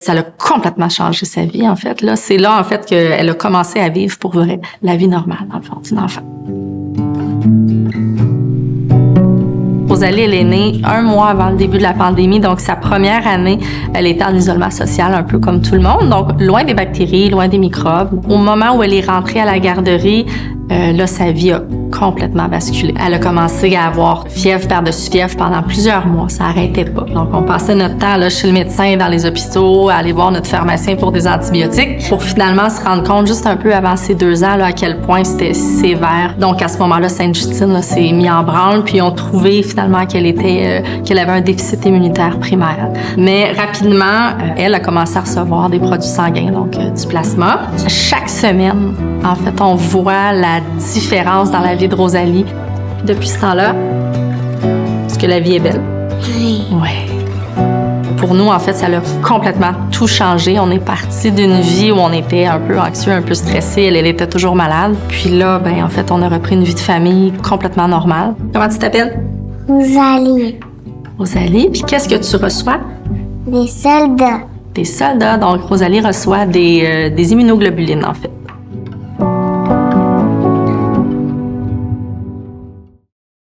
Ça a complètement changé sa vie, en fait. Là, c'est là, en fait, qu'elle a commencé à vivre pour vrai la vie normale, dans le fond, d'une enfant. Rosalie, elle est née 1 mois avant le début de la pandémie, donc sa première année, elle était en isolement social, un peu comme tout le monde, donc loin des bactéries, loin des microbes. Au moment où elle est rentrée à la garderie, là, sa vie a complètement basculé. Elle a commencé à avoir fièvre par-dessus fièvre pendant plusieurs mois. Ça n'arrêtait pas. Donc, on passait notre temps là, chez le médecin, dans les hôpitaux, à aller voir notre pharmacien pour des antibiotiques, pour finalement se rendre compte, juste un peu avant ses 2 ans, là, à quel point c'était sévère. Donc, à ce moment-là, Sainte-Justine s'est mis en branle, puis ils ont trouvé finalement qu'elle avait un déficit immunitaire primaire. Mais rapidement, elle a commencé à recevoir des produits sanguins, donc du plasma. Chaque semaine, en fait, on voit la différence dans la vie de Rosalie. Puis depuis ce temps-là, est-ce que la vie est belle? Oui. Ouais. Pour nous, en fait, ça a complètement tout changé. On est parti d'une vie où on était un peu anxieux, un peu stressé. Elle était toujours malade. Puis là, ben, en fait, on a repris une vie de famille complètement normale. Comment tu t'appelles? Rosalie. Rosalie. Puis qu'est-ce que tu reçois? Des soldats. Des soldats. Donc, Rosalie reçoit des immunoglobulines, en fait.